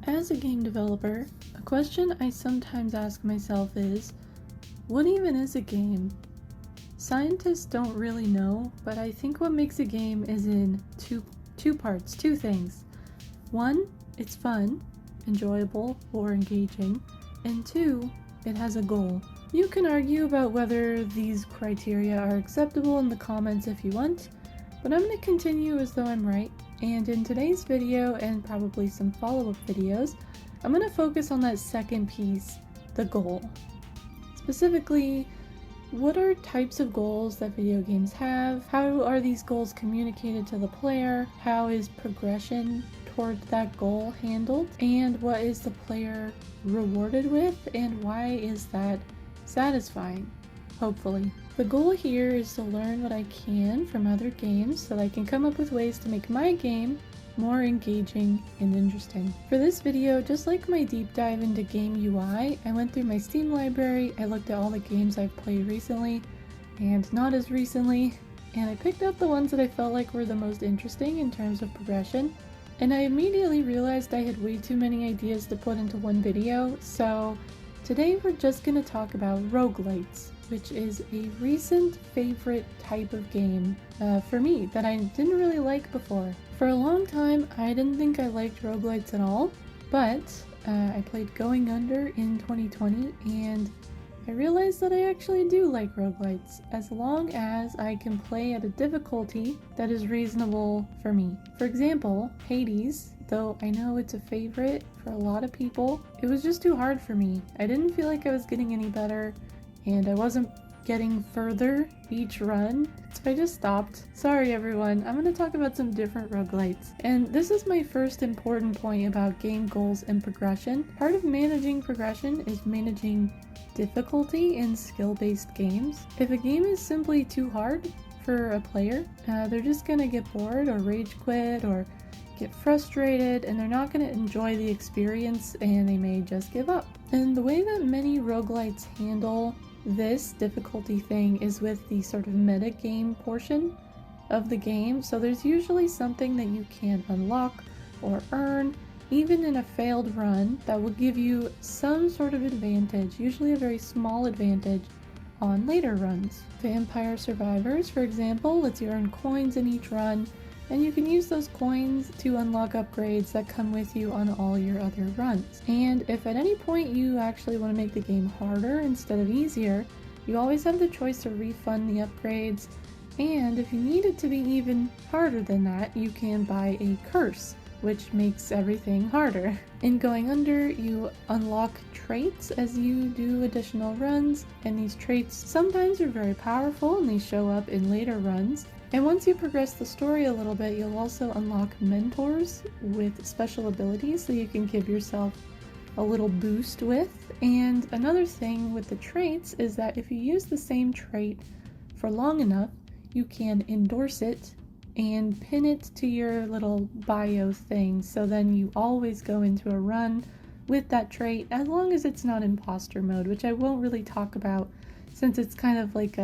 As a game developer, a question I sometimes ask myself is, what even is a game? Scientists don't really know, but I think what makes a game is in two parts, two things. One, it's fun, enjoyable, or engaging, and two, it has a goal. You can argue about whether these criteria are acceptable in the comments if you want, but I'm going to continue as though I'm right. And in today's video, and probably some follow-up videos, I'm going to focus on that second piece, the goal. Specifically, what are types of goals that video games have? How are these goals communicated to the player? How is progression toward that goal handled? And what is the player rewarded with? And why is that satisfying? Hopefully. The goal here is to learn what I can from other games so that I can come up with ways to make my game more engaging and interesting. For this video, just like my deep dive into game UI, I went through my Steam library, I looked at all the games I've played recently and not as recently, and I picked out the ones that I felt like were the most interesting in terms of progression. And I immediately realized I had way too many ideas to put into one video, so today we're just going to talk about roguelites, which is a recent favorite type of game for me that I didn't really like before. For a long time, I didn't think I liked roguelites at all, but I played Going Under in 2020 and I realized that I actually do like roguelites, as long as I can play at a difficulty that is reasonable for me. For example, Hades, though I know it's a favorite for a lot of people, it was just too hard for me. I didn't feel like I was getting any better, and I wasn't getting further each run, so I just stopped. Sorry everyone, I'm going to talk about some different roguelites. And this is my first important point about game goals and progression. Part of managing progression is managing difficulty in skill-based games. If a game is simply too hard for a player, they're just going to get bored or rage quit or get frustrated, and they're not going to enjoy the experience and they may just give up. And the way that many roguelites handle this difficulty thing is with the sort of meta game portion of the game. So there's usually something that you can unlock or earn even in a failed run that will give you some sort of advantage, usually a very small advantage on later runs. Vampire Survivors, for example, lets you earn coins in each run, and you can use those coins to unlock upgrades that come with you on all your other runs. And if at any point you actually want to make the game harder instead of easier, you always have the choice to refund the upgrades, and if you need it to be even harder than that, you can buy a curse, which makes everything harder. In Going Under, you unlock traits as you do additional runs, and these traits sometimes are very powerful and they show up in later runs. And once you progress the story a little bit, you'll also unlock mentors with special abilities that you can give yourself a little boost with. And another thing with the traits is that if you use the same trait for long enough, you can endorse it and pin it to your little bio thing, so then you always go into a run with that trait, as long as it's not imposter mode, which I won't really talk about since it's kind of like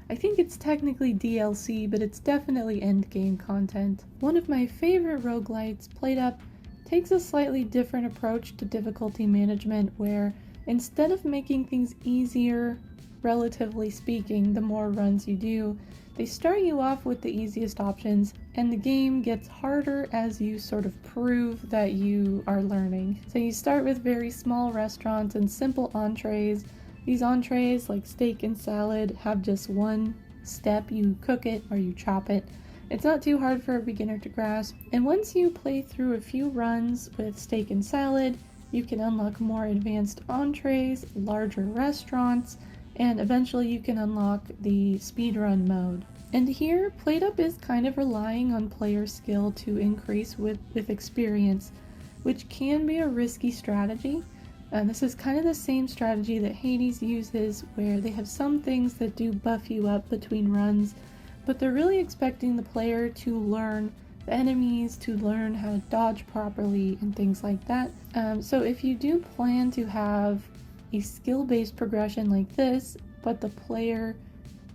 I think it's technically DLC, but it's definitely endgame content. One of my favorite roguelites, PlateUp, takes a slightly different approach to difficulty management, where instead of making things easier, relatively speaking, the more runs you do, they start you off with the easiest options, and the game gets harder as you sort of prove that you are learning. So you start with very small restaurants and simple entrees. These entrees, like steak and salad, have just one step. You cook it or you chop it. It's not too hard for a beginner to grasp. And once you play through a few runs with steak and salad, you can unlock more advanced entrees, larger restaurants, and eventually you can unlock the speedrun mode. And here, PlateUp is kind of relying on player skill to increase with experience, which can be a risky strategy. This is kind of the same strategy that Hades uses, where they have some things that do buff you up between runs, but they're really expecting the player to learn the enemies, to learn how to dodge properly and things like that. So if you do plan to have a skill-based progression like this, but the player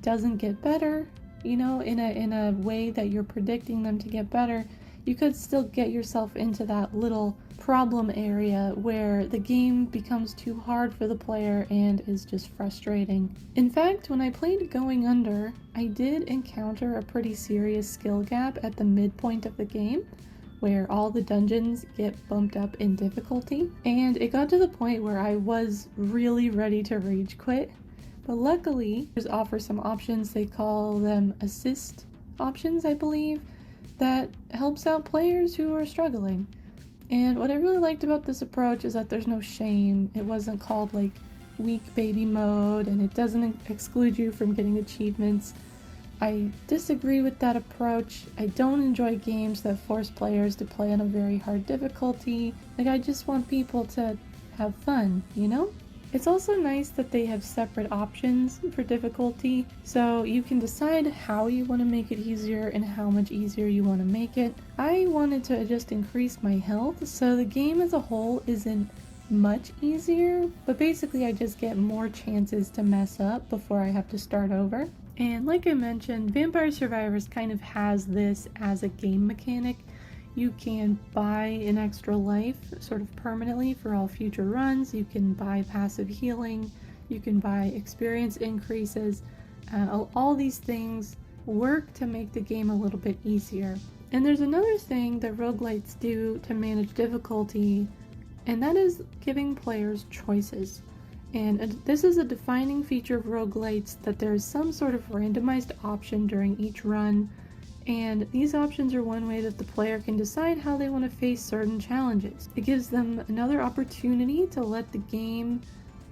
doesn't get better, you know, in a way that you're predicting them to get better, you could still get yourself into that little problem area where the game becomes too hard for the player and is just frustrating. In fact, when I played Going Under, I did encounter a pretty serious skill gap at the midpoint of the game, where all the dungeons get bumped up in difficulty, and it got to the point where I was really ready to rage quit. But luckily, there's offer some options, they call them assist options, I believe, that helps out players who are struggling. And what I really liked about this approach is that there's no shame. It wasn't called like weak baby mode, and it doesn't exclude you from getting achievements. I disagree with that approach. I don't enjoy games that force players to play on a very hard difficulty. Like, I just want people to have fun, you know? It's also nice that they have separate options for difficulty, so you can decide how you want to make it easier and how much easier you want to make it. I wanted to just increase my health, so the game as a whole isn't much easier, but basically I just get more chances to mess up before I have to start over. And like I mentioned, Vampire Survivors kind of has this as a game mechanic. You can buy an extra life sort of permanently for all future runs. You can buy passive healing. You can buy experience increases. All these things work to make the game a little bit easier. And there's another thing that roguelites do to manage difficulty, and that is giving players choices. And this is a defining feature of roguelites, that there is some sort of randomized option during each run. And these options are one way that the player can decide how they want to face certain challenges. It gives them another opportunity to let the game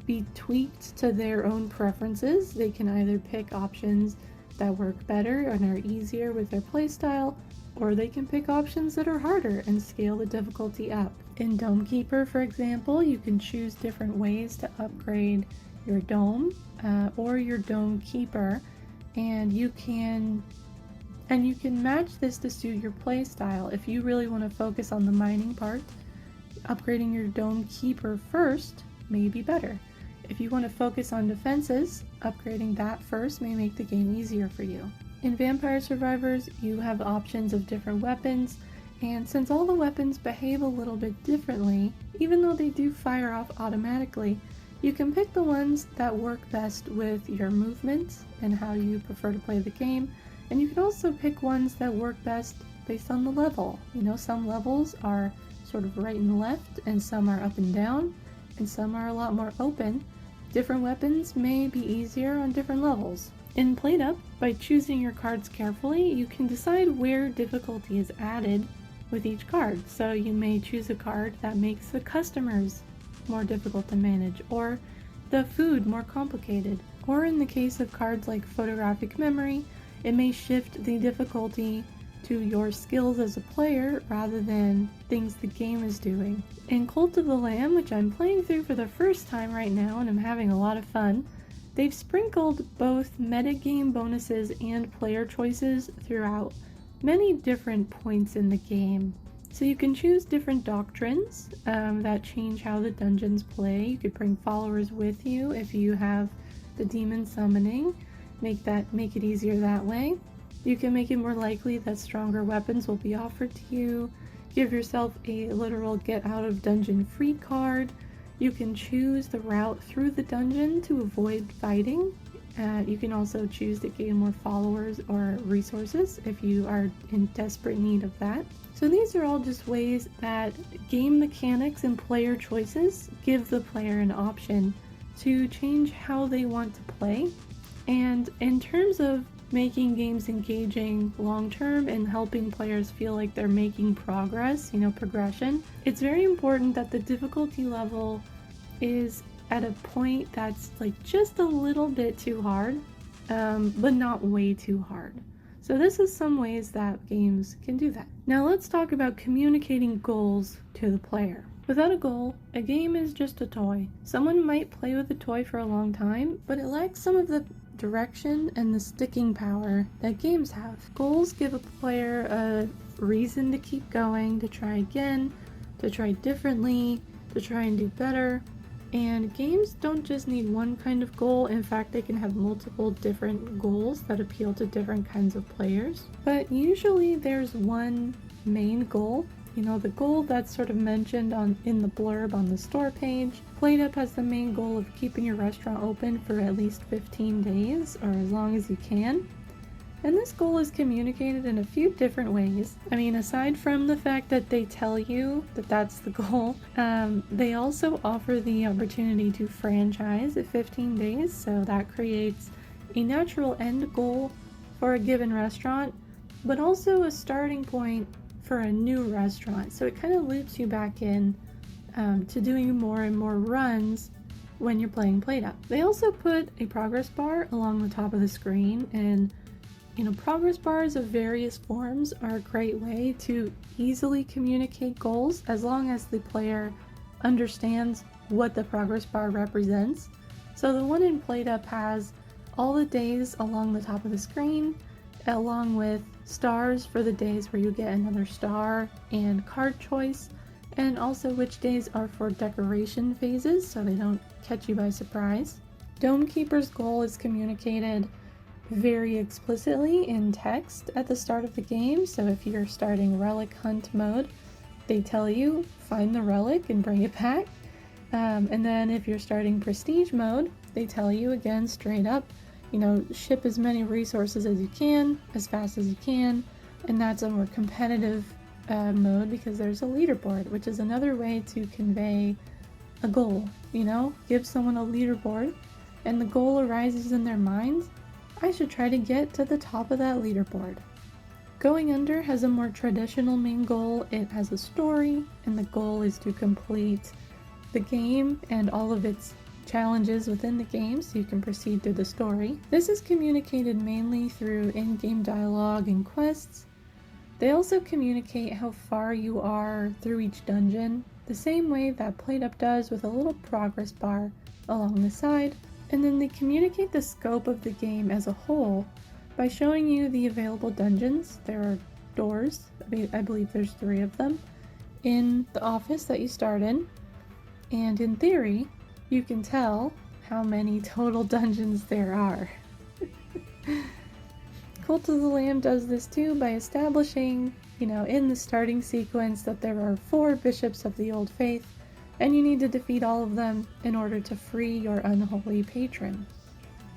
be tweaked to their own preferences. They can either pick options that work better and are easier with their playstyle, or they can pick options that are harder and scale the difficulty up. In Dome Keeper, for example, you can choose different ways to upgrade your dome or your Dome Keeper, and you can match this to suit your playstyle. If you really want to focus on the mining part, upgrading your Dome Keeper first may be better. If you want to focus on defenses, upgrading that first may make the game easier for you. In Vampire Survivors, you have options of different weapons, and since all the weapons behave a little bit differently, even though they do fire off automatically, you can pick the ones that work best with your movements and how you prefer to play the game. And you can also pick ones that work best based on the level. You know, some levels are sort of right and left, and some are up and down, and some are a lot more open. Different weapons may be easier on different levels. In PlateUp, by choosing your cards carefully, you can decide where difficulty is added with each card. So you may choose a card that makes the customers more difficult to manage, or the food more complicated. Or in the case of cards like Photographic Memory, it may shift the difficulty to your skills as a player rather than things the game is doing. In Cult of the Lamb, which I'm playing through for the first time right now and I'm having a lot of fun, they've sprinkled both metagame bonuses and player choices throughout many different points in the game. So you can choose different doctrines that change how the dungeons play. You could bring followers with you if you have the demon summoning. Make it easier that way. You can make it more likely that stronger weapons will be offered to you. Give yourself a literal get out of dungeon free card. You can choose the route through the dungeon to avoid fighting. You can also choose to gain more followers or resources if you are in desperate need of that. So these are all just ways that game mechanics and player choices give the player an option to change how they want to play. And in terms of making games engaging long-term and helping players feel like they're making progress, progression, it's very important that the difficulty level is at a point that's like just a little bit too hard, but not way too hard. So this is some ways that games can do that. Now let's talk about communicating goals to the player. Without a goal, a game is just a toy. Someone might play with a toy for a long time, but it lacks some of the direction and the sticking power that games have. Goals give a player a reason to keep going, to try again, to try differently, to try and do better. And games don't just need one kind of goal. In fact, they can have multiple different goals that appeal to different kinds of players. But usually there's one main goal. You know, the goal that's sort of mentioned in the blurb on the store page. PlateUp has the main goal of keeping your restaurant open for at least 15 days, or as long as you can. And this goal is communicated in a few different ways. I mean, aside from the fact that they tell you that that's the goal, they also offer the opportunity to franchise at 15 days, so that creates a natural end goal for a given restaurant, but also a starting point for a new restaurant. So it kind of loops you back in to doing more and more runs when you're playing PlateUp. They also put a progress bar along the top of the screen, and you know, progress bars of various forms are a great way to easily communicate goals as long as the player understands what the progress bar represents. So the one in PlateUp has all the days along the top of the screen, along with stars for the days where you get another star and card choice, and also which days are for decoration phases so they don't catch you by surprise. Dome Keeper's goal is communicated very explicitly in text at the start of the game, so if you're starting relic hunt mode, they tell you find the relic and bring it back. And then if you're starting prestige mode, they tell you again straight up, you know, ship as many resources as you can, as fast as you can, and that's a more competitive mode because there's a leaderboard, which is another way to convey a goal. You know, give someone a leaderboard and the goal arises in their minds, I should try to get to the top of that leaderboard. Going Under has a more traditional main goal. It has a story, and the goal is to complete the game and all of its challenges within the game so you can proceed through the story. This is communicated mainly through in-game dialogue and quests. They also communicate how far you are through each dungeon, the same way that PlateUp does with a little progress bar along the side. And then they communicate the scope of the game as a whole by showing you the available dungeons. There are doors, I believe there's 3 of them, in the office that you start in. And in theory, you can tell how many total dungeons there are. Cult of the Lamb does this too by establishing, you know, in the starting sequence that there are 4 bishops of the old faith, and you need to defeat all of them in order to free your unholy patron.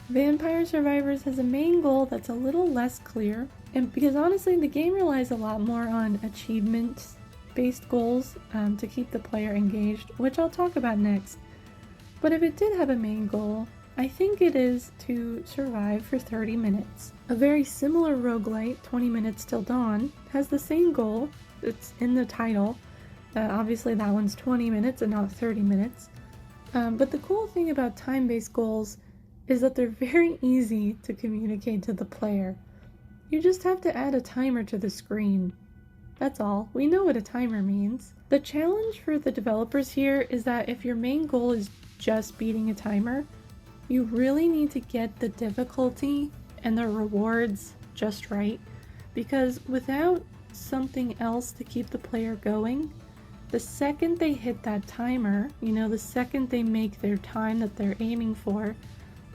Vampire Survivors has a main goal that's a little less clear, and because honestly the game relies a lot more on achievement-based goals to keep the player engaged, which I'll talk about next. But if it did have a main goal, I think it is to survive for 30 minutes. A very similar roguelite, 20 Minutes Till Dawn, has the same goal. It's in the title. Obviously that one's 20 minutes and not 30 minutes. But the cool thing about time-based goals is that they're very easy to communicate to the player. You just have to add a timer to the screen. That's all. We know what a timer means. The challenge for the developers here is that if your main goal is just beating a timer, you really need to get the difficulty and the rewards just right, because without something else to keep the player going, the second they hit that timer, you know, the second they make their time that they're aiming for,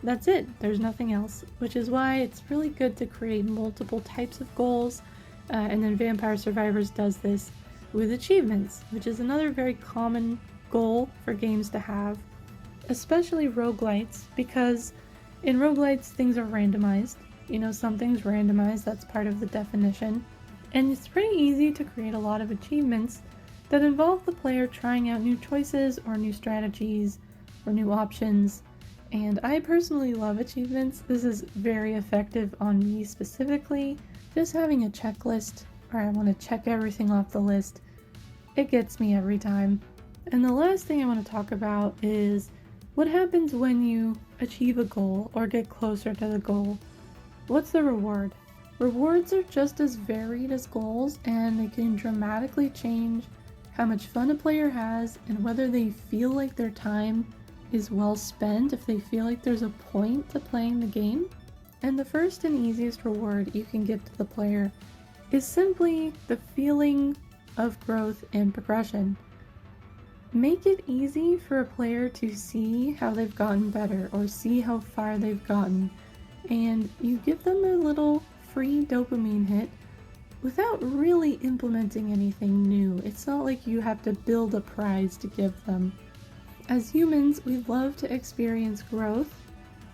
that's it. There's nothing else, which is why it's really good to create multiple types of goals. And then Vampire Survivors does this with achievements, which is another very common goal for games to have, especially roguelites, because in roguelites things are randomized. You know, something's randomized, that's part of the definition. And it's pretty easy to create a lot of achievements that involve the player trying out new choices or new strategies or new options. And I personally love achievements. This is very effective on me specifically. Just having a checklist, or I want to check everything off the list, it gets me every time. And the last thing I want to talk about is what happens when you achieve a goal or get closer to the goal. What's the reward? Rewards are just as varied as goals, and they can dramatically change how much fun a player has and whether they feel like their time is well spent, if they feel like there's a point to playing the game. And the first and easiest reward you can give to the player is simply the feeling of growth and progression. Make it easy for a player to see how they've gotten better or see how far they've gotten, and you give them a little free dopamine hit without really implementing anything new. It's not like you have to build a prize to give them. As humans, we love to experience growth,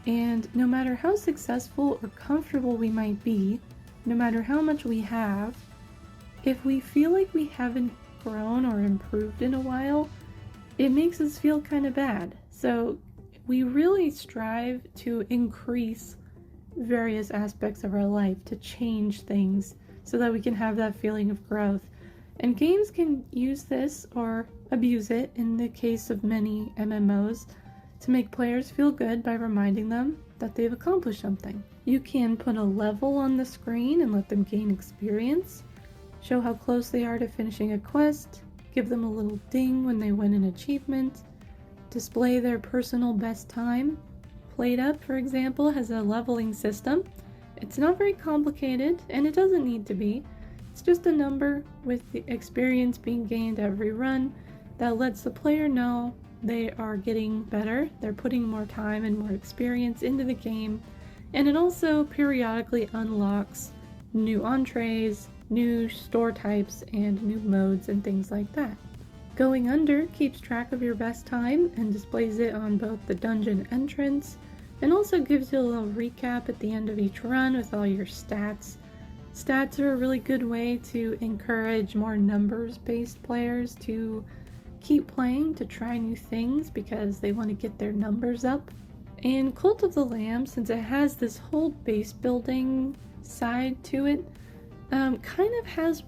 and no matter how successful or comfortable we might be, no matter how much we have, if we feel like we haven't grown or improved in a while, it makes us feel kind of bad. So we really strive to increase various aspects of our life, to change things so that we can have that feeling of growth. And games can use this or abuse it in the case of many MMOs to make players feel good by reminding them that they've accomplished something. You can put a level on the screen and let them gain experience, show how close they are to finishing a quest, give them a little ding when they win an achievement, display their personal best time. PlateUp, for example, has a leveling system. It's not very complicated, and it doesn't need to be. It's just a number with the experience being gained every run that lets the player know they are getting better, they're putting more time and more experience into the game, and it also periodically unlocks new entrees, new store types, and new modes and things like that. Going Under keeps track of your best time and displays it on both the dungeon entrance, and also gives you a little recap at the end of each run with all your stats. Stats are a really good way to encourage more numbers-based players to keep playing, to try new things because they want to get their numbers up. And Cult of the Lamb, since it has this whole base building side to it, kind of has,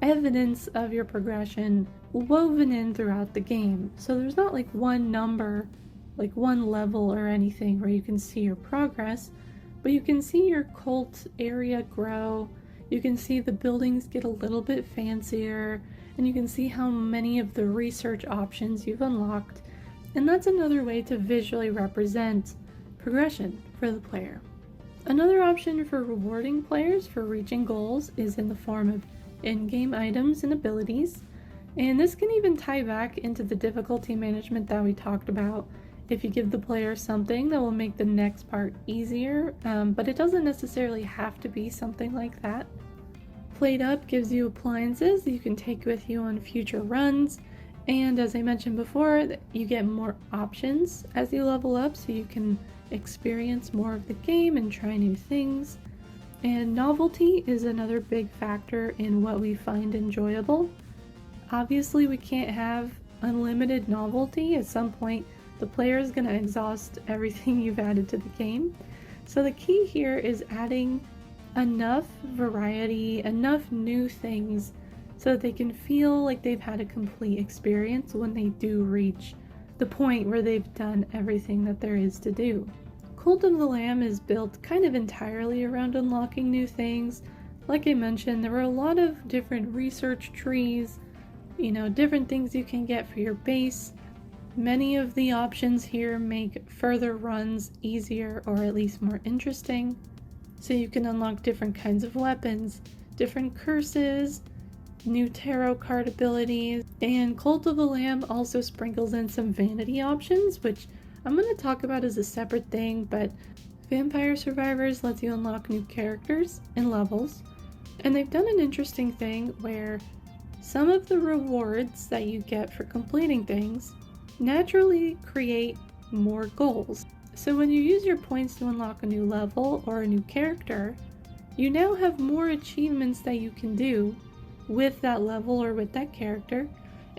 evidence of your progression woven in throughout the game. So there's not like one number, like one level or anything where you can see your progress, but you can see your cult area grow, you can see the buildings get a little bit fancier, and you can see how many of the research options you've unlocked, and that's another way to visually represent progression for the player. Another option for rewarding players for reaching goals is in the form of in-game items and abilities, and this can even tie back into the difficulty management that we talked about. If you give the player something that will make the next part easier, but it doesn't necessarily have to be something like that. PlateUp gives you appliances that you can take with you on future runs, and as I mentioned before, you get more options as you level up, so you can experience more of the game and try new things. And novelty is another big factor in what we find enjoyable. Obviously, we can't have unlimited novelty. At some point, the player is going to exhaust everything you've added to the game. So the key here is adding enough variety, enough new things so that they can feel like they've had a complete experience when they do reach the point where they've done everything that there is to do. Cult of the Lamb is built kind of entirely around unlocking new things. Like I mentioned, there are a lot of different research trees, different things you can get for your base. Many of the options here make further runs easier or at least more interesting. So you can unlock different kinds of weapons, different curses, new tarot card abilities, and Cult of the Lamb also sprinkles in some vanity options, which I'm going to talk about as a separate thing, but Vampire Survivors lets you unlock new characters and levels, and they've done an interesting thing where some of the rewards that you get for completing things naturally create more goals. So when you use your points to unlock a new level or a new character, you now have more achievements that you can do with that level or with that character,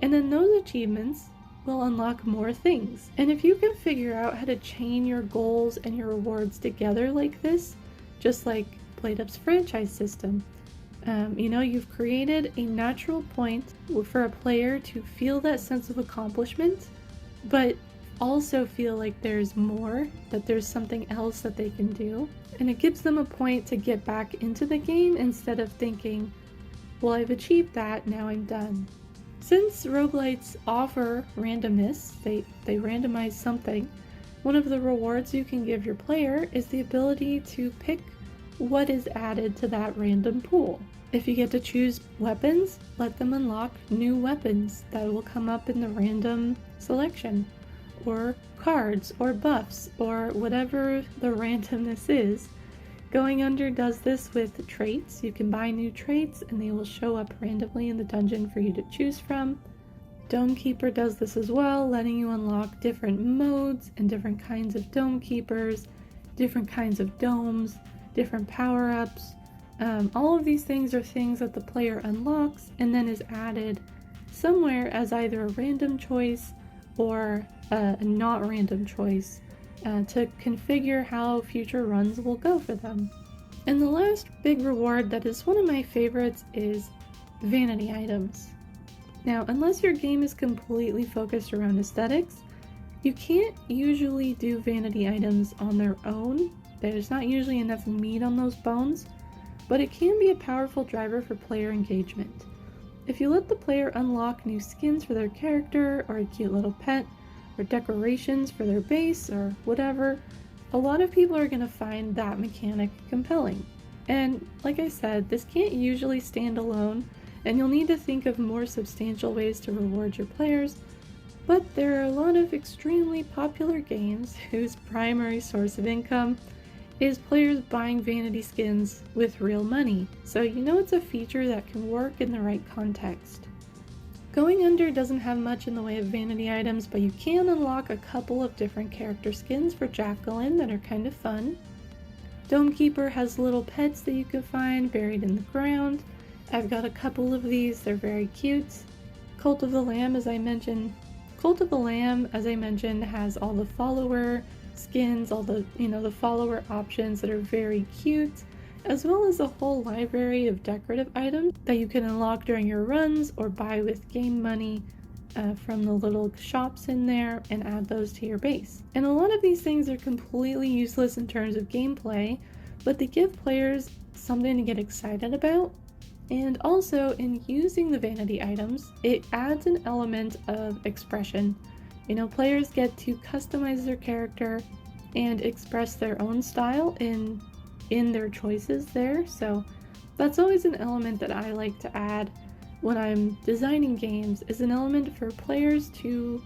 and then those achievements will unlock more things. And if you can figure out how to chain your goals and your rewards together like this, just like PlateUp's franchise system, you've created a natural point for a player to feel that sense of accomplishment, but also feel like there's more, that there's something else that they can do. And it gives them a point to get back into the game instead of thinking, well, I've achieved that, now I'm done. Since roguelites offer randomness, they randomize something, one of the rewards you can give your player is the ability to pick what is added to that random pool. If you get to choose weapons, let them unlock new weapons that will come up in the random selection, or cards, or buffs, or whatever the randomness is. Going Under does this with traits. You can buy new traits and they will show up randomly in the dungeon for you to choose from. Dome Keeper does this as well, letting you unlock different modes and different kinds of Dome Keepers, different kinds of domes, different power-ups. All of these things are things that the player unlocks and then is added somewhere as either a random choice or a not random choice to configure how future runs will go for them. And the last big reward that is one of my favorites is vanity items. Now, unless your game is completely focused around aesthetics, you can't usually do vanity items on their own. There's not usually enough meat on those bones, but it can be a powerful driver for player engagement. If you let the player unlock new skins for their character, or a cute little pet, or decorations for their base, or whatever, a lot of people are going to find that mechanic compelling. And like I said, this can't usually stand alone, and you'll need to think of more substantial ways to reward your players, but there are a lot of extremely popular games whose primary source of income is players buying vanity skins with real money, so you know it's a feature that can work in the right context. Going Under doesn't have much in the way of vanity items, but you can unlock a couple of different character skins for Jacqueline that are kind of fun. Dome Keeper has little pets that you can find buried in the ground. I've got a couple of these, they're very cute. Cult of the Lamb, as I mentioned, has all the follower skins, all the, the follower options that are very cute, as well as a whole library of decorative items that you can unlock during your runs or buy with game money from the little shops in there and add those to your base. And a lot of these things are completely useless in terms of gameplay, but they give players something to get excited about. And also, in using the vanity items, it adds an element of expression. Players get to customize their character and express their own style in their choices there, so that's always an element that I like to add when I'm designing games, is an element for players to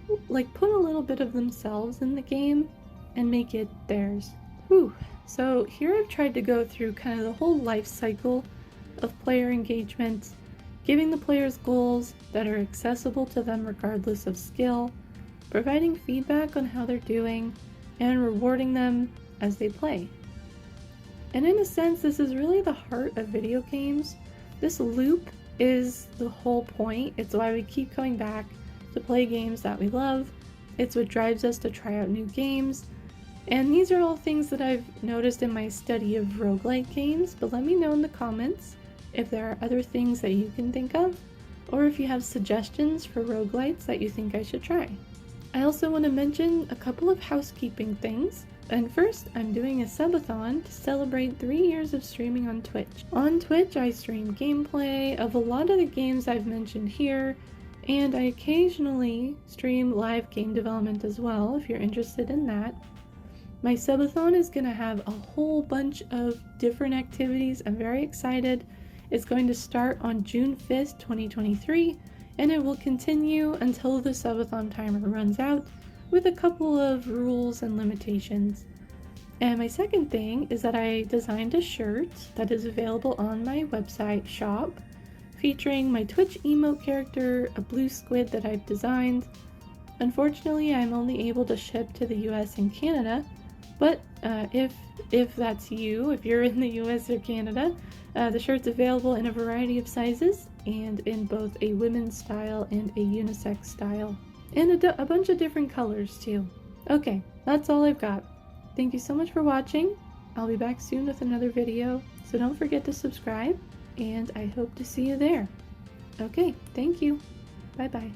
put a little bit of themselves in the game and make it theirs. Whew. So here I've tried to go through kind of the whole life cycle of player engagement, giving the players goals that are accessible to them regardless of skill, providing feedback on how they're doing, and rewarding them as they play. And in a sense, this is really the heart of video games. This loop is the whole point. It's why we keep coming back to play games that we love. It's what drives us to try out new games. And these are all things that I've noticed in my study of roguelite games, but let me know in the comments if there are other things that you can think of, or if you have suggestions for roguelites that you think I should try. I also want to mention a couple of housekeeping things. And first, I'm doing a subathon to celebrate 3 years of streaming on Twitch. On Twitch, I stream gameplay of a lot of the games I've mentioned here, and I occasionally stream live game development as well, if you're interested in that. My subathon is going to have a whole bunch of different activities. I'm very excited. It's going to start on June 5th, 2023, and it will continue until the subathon timer runs out, with a couple of rules and limitations. And my second thing is that I designed a shirt that is available on my website shop, featuring my Twitch emote character, a blue squid that I've designed. Unfortunately, I'm only able to ship to the US and Canada, but if that's you, if you're in the US or Canada, the shirt's available in a variety of sizes and in both a women's style and a unisex style. And a bunch of different colors too. Okay, that's all I've got. Thank you so much for watching. I'll be back soon with another video, so don't forget to subscribe, and I hope to see you there. Okay, thank you. Bye bye.